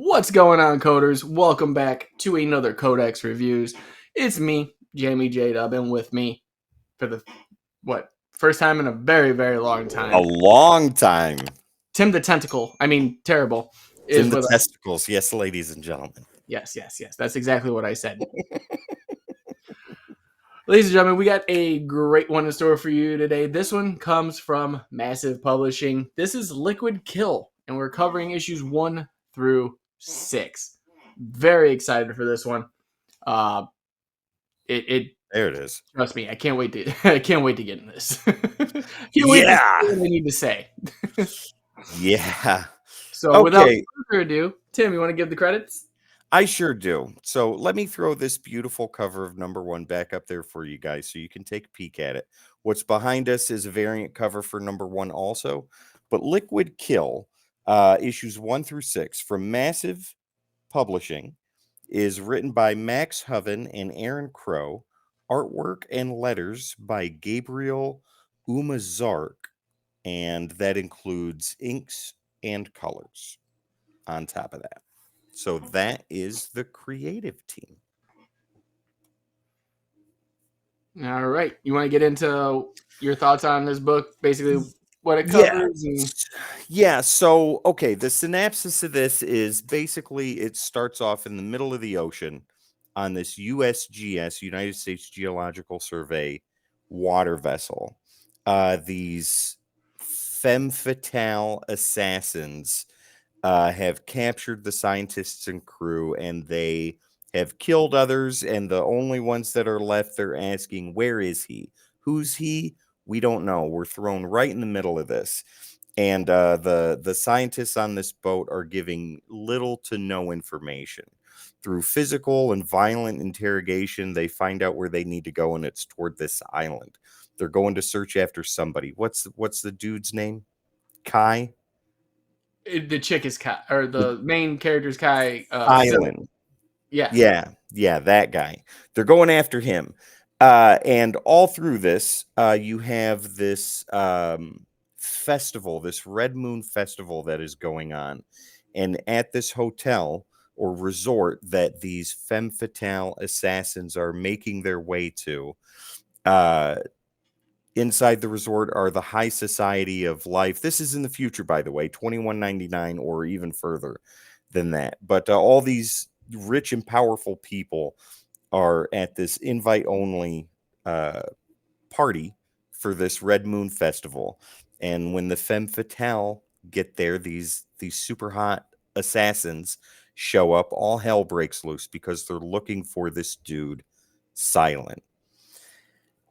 What's going on, coders? Welcome back to another Codex Reviews. It's me, Jamie J. Dub, and with me for the first time in a very, very long A time. long time. Tim the Tentacle, Terrible, Tim is the with us. testicles. Yes, ladies and gentlemen. Yes. That's exactly what I said. Ladies and gentlemen, we got a great one in store for you today. This one comes from Massive Publishing. This is Liquid Kill, and we're covering issues 1 through 6. Very excited for this one. It There it is. Trust me, I can't wait to I can't wait to get in this. Can't wait to Yeah. see what I need to say. Yeah. So without Okay. further ado, Tim, you want to give the credits? I sure do. So let me throw this beautiful cover of #1 back up there for you guys so you can take a peek at it. What's behind us is a variant cover for #1 also. But Liquid Kill, issues 1 through 6 from Massive Publishing, is written by Max Hoven and Aaron Crow. Artwork and letters by Gabriel Umazark, and that includes inks and colors on top of that. So that is the creative team. All right. You want to get into your thoughts on this book, basically what it Yeah. covers? Yeah. So, okay. The synopsis of this is basically it starts off in the middle of the ocean on this USGS, United States Geological Survey water vessel. These femme fatale assassins have captured the scientists and crew, and they have killed others. And the only ones that are left, they're asking, where is he? Who's he? We don't know. We're thrown right in the middle of this. And the scientists on this boat are giving little to no information. Through physical and violent interrogation, they find out where they need to go, and it's toward this island. They're going to search after somebody. What's the dude's name? Kai? The chick is Kai, or the main character is Kai. Island. Yeah. Yeah, that guy. They're going after him. And all through this, you have this festival, this Red Moon Festival that is going on. And at this hotel or resort that these femme fatale assassins are making their way to, inside the resort are the high society of life. This is in the future, by the way, 2199 or even further than that. But all these rich and powerful people are at this invite-only party for this Red Moon Festival. And when the femme fatale get there, these super hot assassins show up. All hell breaks loose because they're looking for this dude, Silent.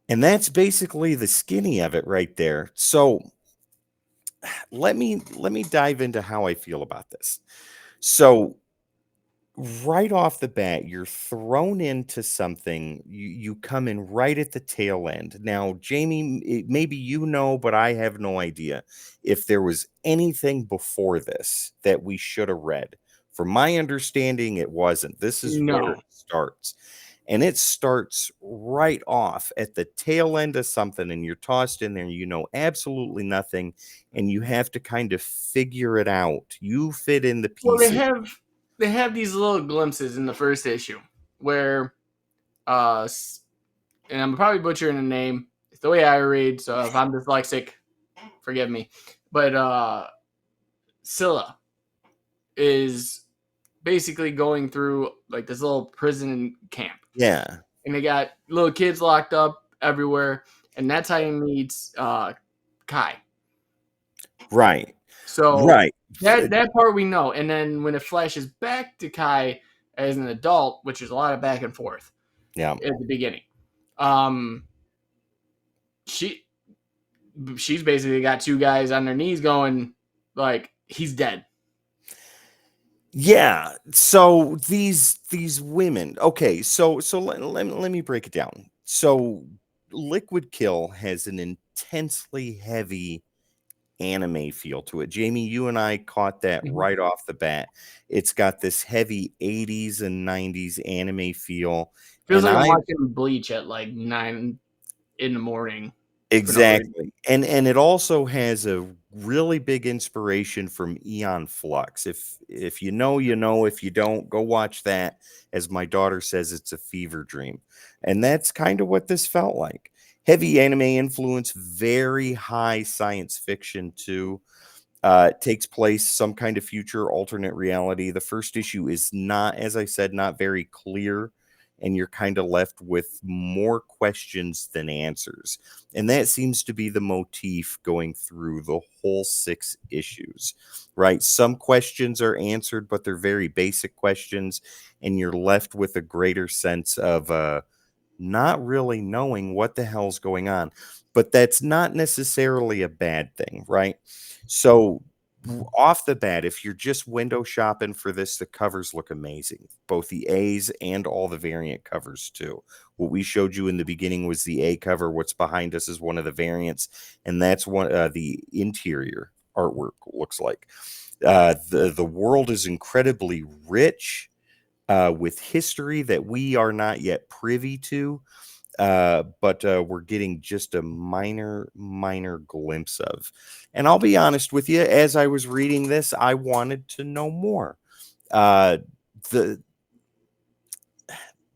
And that's basically the skinny of it right there. So let me dive into how I feel about this. So right off the bat, you're thrown into something. You come in right at the tail end. Now, Jamie, maybe you know, but I have no idea if there was anything before this that we should have read. From my understanding, it wasn't. This is where it starts. And it starts right off at the tail end of something, and you're tossed in there, you know absolutely nothing, and you have to kind of figure it out. You fit in the pieces. Well, they have these little glimpses in the first issue where and I'm probably butchering the name. It's the way I read, so if I'm dyslexic, forgive me. But Scylla is basically going through like this little prison camp. Yeah. And they got little kids locked up everywhere, and that's how he meets Kai. Right. So Right. that part we know. And then when it flashes back to Kai as an adult, which is a lot of back and forth. Yeah. At the beginning. She's basically got two guys on their knees going like he's dead. Yeah. So these women. Okay. So let me break it down. So Liquid Kill has an intensely heavy anime feel to it. Jamie, you and I caught that right off the bat. It's got this heavy 80s and 90s anime feel. Feels and like I'm watching Bleach at like 9 in the morning. Exactly. And it also has a really big inspiration from Eon Flux. If you know, you know. If you don't, go watch that. As my daughter says, it's a fever dream, and that's kind of what this felt like. Heavy anime influence, very high science fiction too. It takes place some kind of future alternate reality. The first issue is not, as I said, not very clear, and you're kind of left with more questions than answers. And that seems to be the motif going through the whole 6 issues, right? Some questions are answered, but they're very basic questions, and you're left with a greater sense of not really knowing what the hell's going on. But that's not necessarily a bad thing, right? So, off the bat, if you're just window shopping for this, the covers look amazing. Both the A's and all the variant covers, too. What we showed you in the beginning was the A cover. What's behind us is one of the variants, and that's one the interior artwork looks like. The world is incredibly rich with history that we are not yet privy to, but we're getting just a minor glimpse of. And I'll be honest with you, as I was reading this, I wanted to know more. Uh, the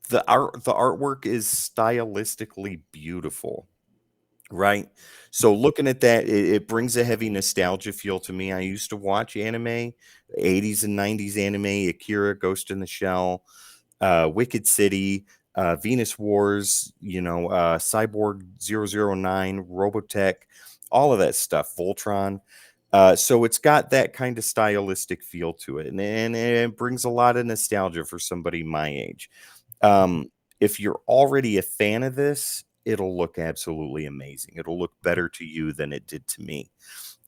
the artwork is stylistically beautiful, right? So looking at that, it brings a heavy nostalgia feel to me. I used to watch anime, 80s and 90s anime, Akira, Ghost in the Shell, Wicked City, Venus Wars, Cyborg 009, Robotech, all of that stuff, Voltron. So it's got that kind of stylistic feel to it, and it brings a lot of nostalgia for somebody my age. If you're already a fan of this, it'll look absolutely amazing. It'll look better to you than it did to me.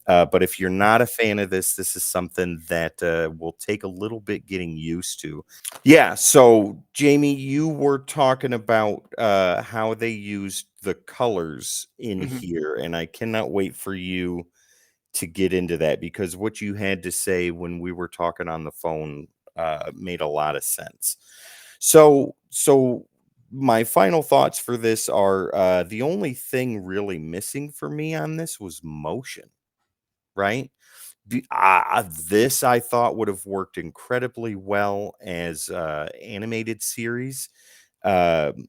But if you're not a fan of this, this is something that will take a little bit getting used to. Yeah. So, Jamie, you were talking about how they used the colors in Mm-hmm. here, and I cannot wait for you to get into that because what you had to say when we were talking on the phone made a lot of sense. So my final thoughts for this are the only thing really missing for me on this was motion, right? This I thought would have worked incredibly well as animated series. Um,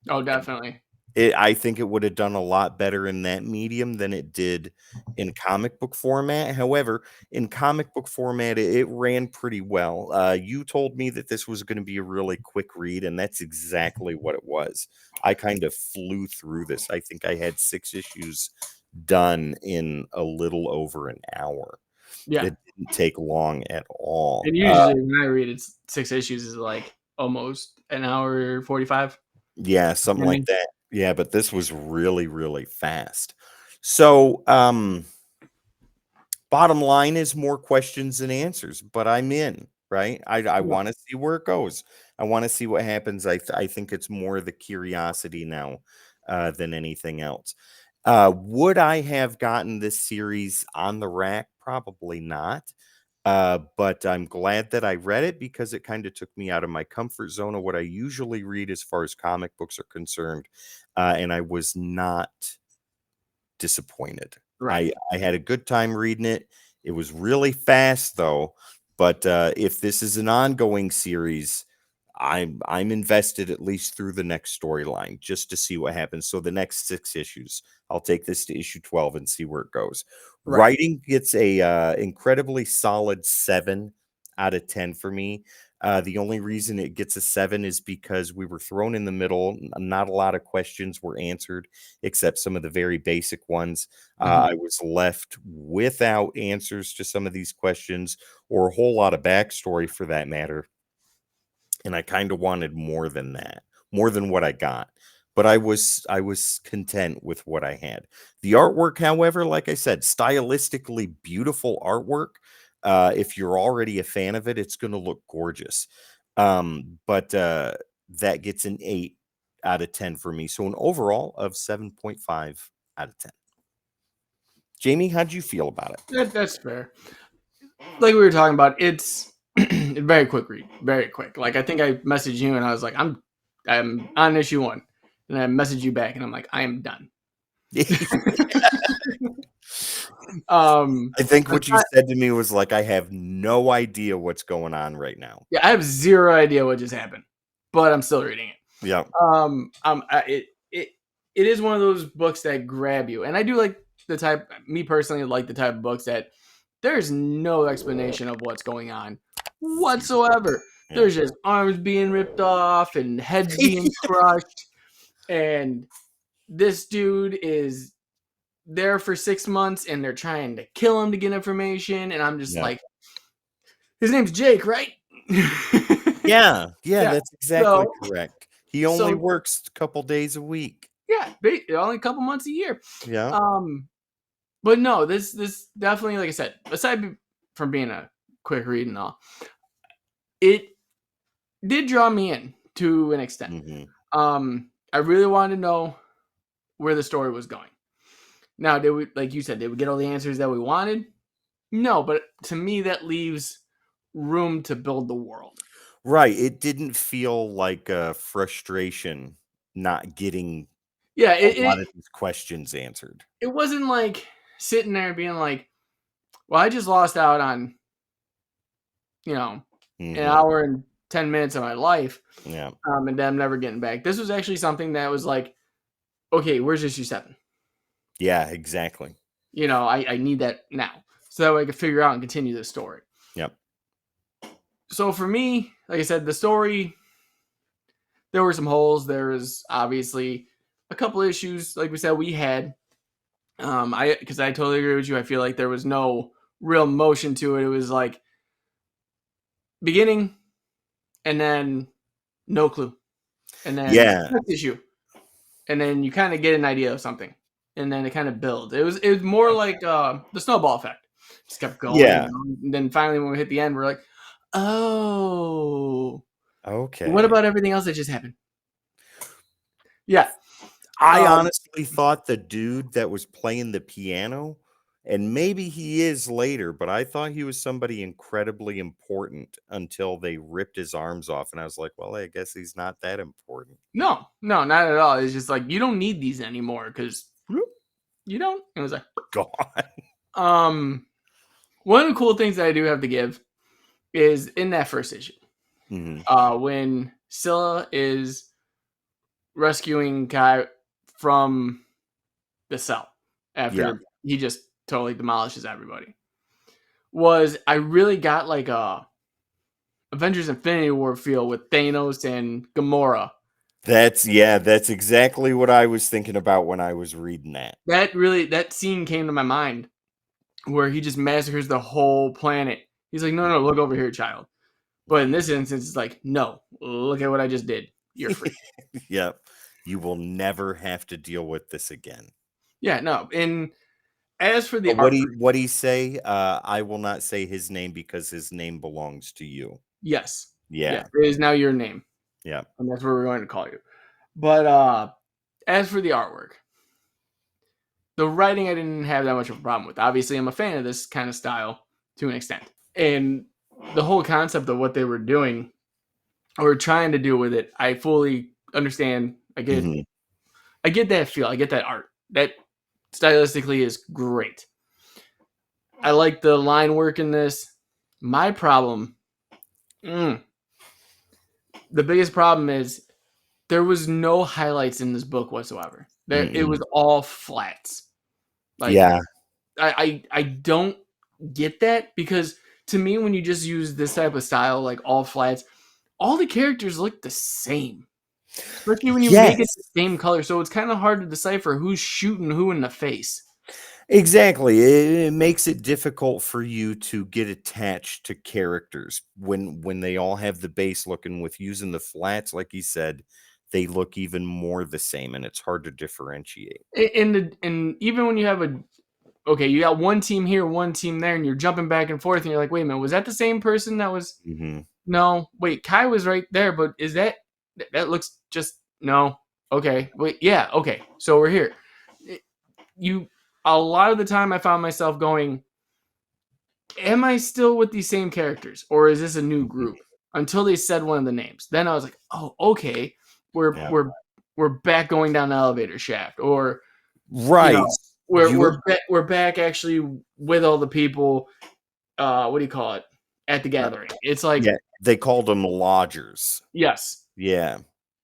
Oh, definitely. I think it would have done a lot better in that medium than it did in comic book format. However, in comic book format, it ran pretty well. You told me that this was going to be a really quick read, and that's exactly what it was. I kind of flew through this. I think I had 6 issues done in a little over an hour. Yeah. It didn't take long at all. And usually when I read it's 6 issues is like almost an hour 45. Yeah, something I like mean, that. Yeah, but this was really, really fast. So, bottom line is more questions than answers, but I'm in, right? I yeah, want to see where it goes. I want to see what happens. I think it's more the curiosity now than anything else. Would I have gotten this series on the rack? Probably not. But I'm glad that I read it because it kind of took me out of my comfort zone of what I usually read as far as comic books are concerned. And I was not disappointed. right, I had a good time reading it. It was really fast though, but if this is an ongoing series, I'm invested at least through the next storyline just to see what happens. So the next 6 issues, I'll take this to issue 12 and see where it goes. right. Writing gets a incredibly solid 7 out of 10 for me. The only reason it gets a 7 is because we were thrown in the middle. Not a lot of questions were answered except some of the very basic ones. Mhm. I was left without answers to some of these questions or a whole lot of backstory for that matter. And I kind of wanted more than that, more than what I got. But I was content with what I had. The artwork, however, like I said, stylistically beautiful artwork. If you're already a fan of it, it's going to look gorgeous. But that gets an 8 out of 10 for me. So an overall of 7.5 out of 10. Jamie, how'd you feel about it? That's fair. Like we were talking about, it's a very quick read, very quick. Like I think I messaged you and I was like, I'm on issue 1, and I messaged you back and I'm like, I am done. I think what you aside- said to me was like, I have no idea what's going on right now. yeah, I have zero idea what just happened, but I'm still reading it. Yeah. It it is one of those books that grab you, and I do like the type. Me personally, like the type of books that there's no explanation of what's going on whatsoever. Yeah. There's just arms being ripped off and heads being crushed, and this dude is there for 6 months, and they're trying to kill him to get information, and I'm just Yeah. like, his name's Jake, right? Yeah. Yeah, Yeah. that's exactly So correct. He only so works a couple days a week. yeah, only a couple months a year. Yeah. Um, but no, this definitely, like I said, aside from being a quick read and all, it did draw me in to an extent. Hmm. I really wanted to know where the story was going. Now, did we, like you said, did we get all the answers that we wanted? No, but to me, that leaves room to build the world. Right. It didn't feel like a frustration not getting Yeah, a lot of these questions answered. it wasn't like sitting there being like, well, I just lost out on, you know, an Hmm. hour and 10 minutes of my life, Yeah. and then I'm never getting back. This was actually something that was like, okay, where's issue 7? Yeah, exactly. I need that now so that way I can figure out and continue this story. Yep. So for me, like I said, the story, there were some holes. There was obviously a couple issues, like we said, we had. Because I totally agree with you. I feel like there was no real motion to it. It was like beginning and then no clue, and then Yeah. next issue, and then you kind of get an idea of something, and then it kind of builds. It was more like the snowball effect. Just kept going, Yeah. and then finally when we hit the end, we're like, oh, what Okay. about everything else that just happened? Yeah. I Um, honestly thought the dude that was playing the piano, and maybe he is later, but I thought he was somebody incredibly important until they ripped his arms off. And I was like, well, I guess he's not that important. no, no, not at all. It's just like you don't need these anymore because you don't. It was like, Gone. um, one of the cool things that I do have to give is in that first issue, Hmm. when Scylla is rescuing Kai from the cell Yeah. after he just totally demolishes everybody. Was I really got like a Avengers Infinity War feel with Thanos and Gamora. That's exactly what I was thinking about when I was reading that. That scene came to my mind where he just massacres the whole planet. He's like, no, no, look over here, child. But in this instance, it's like, no, look at what I just did. You're free. Yep. You will never have to deal with this again. Yeah, no. And as for the But artwork, what he say? I will not say his name because his name belongs to you. yes, Yeah. yeah, it is now your name, Yeah. and that's what we're going to call you. But as for the artwork, the writing I didn't have that much of a problem with. Obviously, I'm a fan of this kind of style to an extent, and the whole concept of what they were doing or trying to do with it, I fully understand. Hmm. I get that feel. I get that art. That stylistically is great. I like the line work in this. My problem, the biggest problem is there was no highlights in this book whatsoever. It was Mm-mm. all flats. Like Yeah. I don't get that because to me when you just use this type of style like all flats, all the characters look the same. Especially when you make it Yes. the same color, so it's kind of hard to decipher who's shooting who in the face. Exactly. It makes it difficult for you to get attached to characters when they all have the base look, and with using the flats, like you said, they look even more the same, and it's hard to differentiate. And even when you have you got one team here, one team there, and you're jumping back and forth, and you're like, wait a minute, was that the same person that was? Hmm. No, wait, Kai was right there, but is that looks just no? Okay, wait, yeah, okay, so we're here. You a lot of the time I found myself going, am I still with these same characters, or is this a new group? Until they said one of the names, then I was like, oh, okay, we're Yeah. we're we're back going down the elevator shaft, or you Right. know, You we're back actually with all the people. What do you call it? At the gathering. It's like yeah, they called them lodgers. yes, Yeah.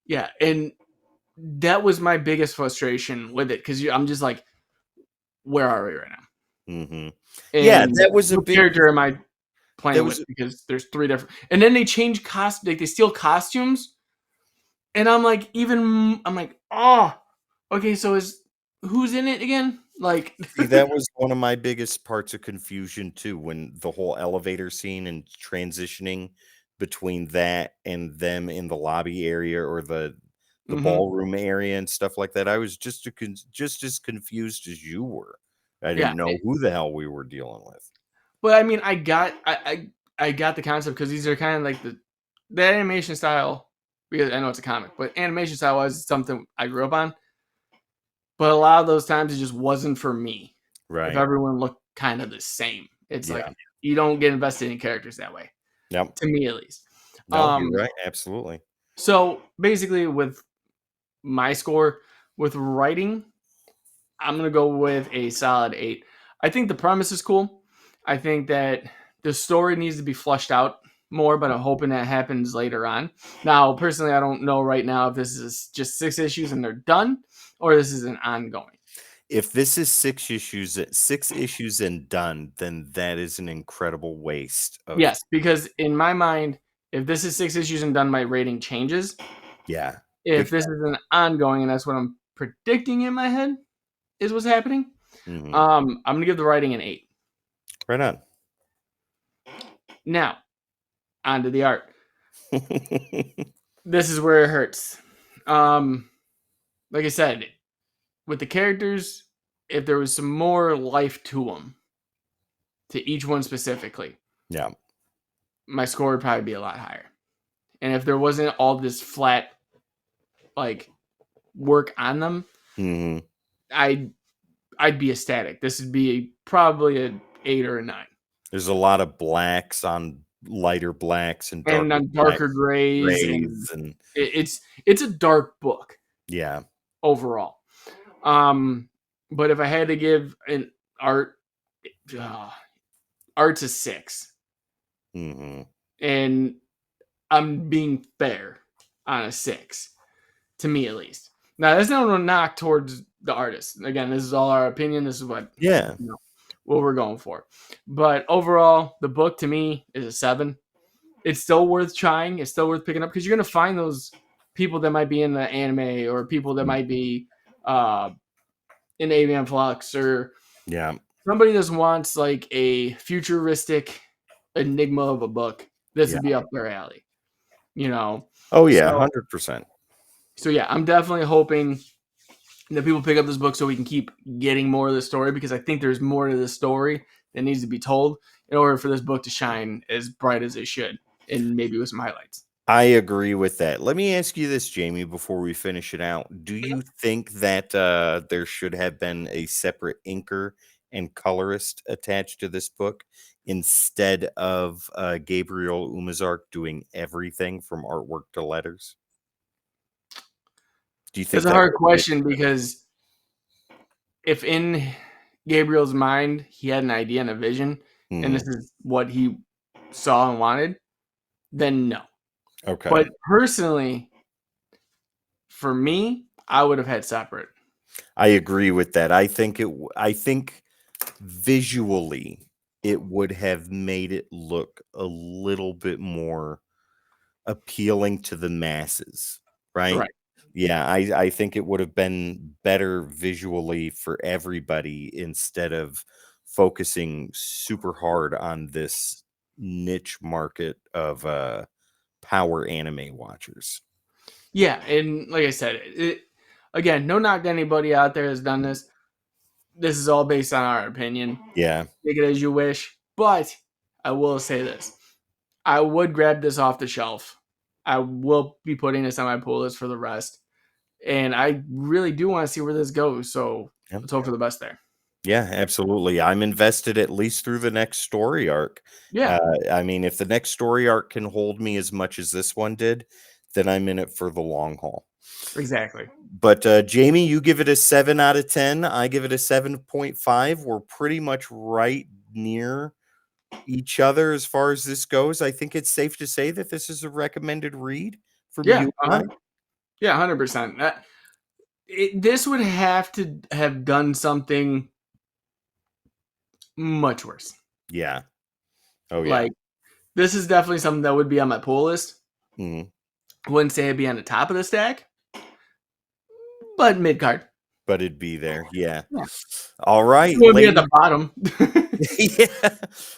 yeah, and that was my biggest frustration with it because I'm just like, where are we right now? Mhm. Yeah, And that was a what big character am I that playing with? was Because there's three different, and then they change like they steal costumes, and I'm like, oh, okay, so is who's in it again? Like, see, that was one of my biggest parts of confusion too, when the whole elevator scene and transitioning between that and them in the lobby area or the hmm ballroom area and stuff like that. I was just as confused as you were. I yeah. didn't know who the hell we were dealing with. But I mean, I got the concept because these are kind of like the animation style. Because I know it's a comic, but animation style was something I grew up on. But a lot of those times it just wasn't for me. If Right. everyone looked kind of the same, it's Yeah. like you don't get invested in characters that way. Yep. To me, at least. No, you're Um, right. Absolutely. so basically, with my score with writing, I'm gonna go with a solid 8. I think the premise is cool. I think that the story needs to be fleshed out more, but I'm hoping that happens later on. Now, personally, I don't know right now if this is just 6 issues and they're done, or this is an ongoing. If this is 6 issues and done, then that is an incredible waste of Yes, because in my mind, if this is 6 issues and done, my rating changes. yeah. If Good this is an ongoing, and that's what I'm predicting in my head is what's happening, Mhm. I'm gonna give the writing an 8. Right on. Now, on to the art. This is where it hurts. Um, like I said, with the characters, if there was some more life to them, to each one specifically, Yeah. my score would probably be a lot higher. And if there wasn't all this flat like work on them, Mhm. I'd I'd be ecstatic. This would be probably an 8 or a 9. There's a lot of blacks on lighter blacks and And darker on darker blacks, grays, and grays, and it's a dark book yeah. overall. Um, but if I had to give an art, uh, art's a 6, Mhm. and I'm being fair on a 6, to me at least. Now that's not a knock towards the artist. Again, this is all our opinion. This is what Yeah. you know what we're going for. But overall, the book to me is a 7. It's still worth trying. It's still worth picking up because you're gonna find those people that might be in the anime, or people that might be uh, in Avian Flux, or Yeah. somebody that wants like a futuristic enigma of a book. This Yeah. would be up their alley, you know. Oh, yeah, So 100%. yeah, I'm definitely hoping that people pick up this book so we can keep getting more of the story, because I think there's more to the story that needs to be told in order for this book to shine as bright as it should, and maybe with some highlights. I agree with that. Let me ask you this, Jamie, before we finish it out. Do you think that there should have been a separate inker and colorist attached to this book instead of Gabriel Umazark doing everything from artwork to letters? Do you That's think a that hard would have made question, because if in Gabriel's mind he had an idea and a vision, and Mhm. this is what he saw and wanted, then no. Okay. But personally, for me, I would have had separate. I agree with that. I think visually it would have made it look a little bit more appealing to the masses, right? Right. Yeah, I think it would have been better visually for everybody instead of focusing super hard on this niche market of power anime watchers. Yeah, and like I said, again, no knock to anybody out there has done this. This is all based on our opinion. Yeah. Take it as you wish. But I will say this: I would grab this off the shelf. I will be putting this on my pull list for the rest, and I really do want to see where this goes. So Yep. let's hope for the best there. Yeah, absolutely. I'm invested at least through the next story arc. Yeah, I mean, if the next story arc can hold me as much as this one did, then I'm in it for the long haul. Exactly. But Jamie, you give it a 7 out of 10. I give it a 7.5. We're pretty much right near each other as far as this goes. I think it's safe to say that this is a recommended read from Yeah. you and I. Yeah. 100%. This would have to have done something much worse. Yeah. Oh, yeah. Like, this is definitely something that would be on my pull list. Mhm. I wouldn't say it'd be on the top of the stack, but mid card. But it'd be there. Yeah. Yeah. All It right, would be at the ladies. bottom. Yeah.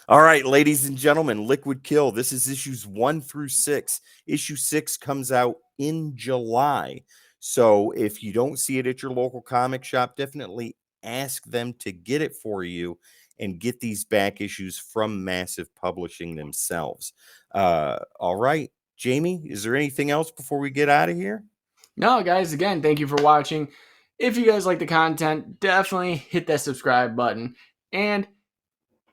All right, ladies and gentlemen, Liquid Kill. This is issues 1 through 6. Issue 6 comes out in July. So if you don't see it at your local comic shop, definitely ask them to get it for you and get these back issues from Massive Publishing themselves. All right, Jamie, is there anything else before we get out of here? No, guys, again, thank you for watching. If you guys like the content, definitely hit that subscribe button and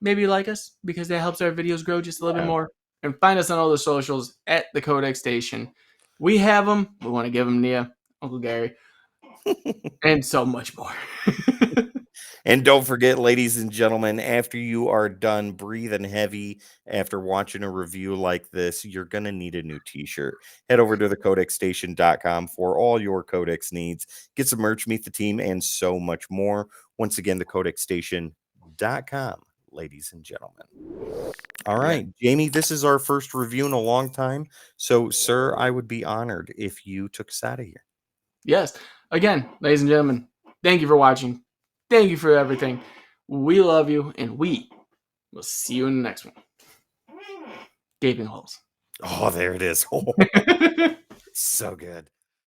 maybe like us because that helps our videos grow just a little bit Yeah. more. And find us on all the socials at the Codex Station. We have them. We want to give them to you, Uncle Gary, and so much more. And don't forget, ladies and gentlemen, after you are done breathing heavy after watching a review like this, you're going to need a new t-shirt. Head over to thecodexstation.com for all your Codex needs. Get some merch, meet the team, and so much more. Once again, thecodexstation.com, ladies and gentlemen. All Yeah. right, Jamie, this is our first review in a long time. So, sir, I would be honored if you took us out of here. Yes. Again, ladies and gentlemen, thank you for watching. Thank you for everything. We love you, and we will see you in the next one. Gaping holes. Oh, there it is. So good.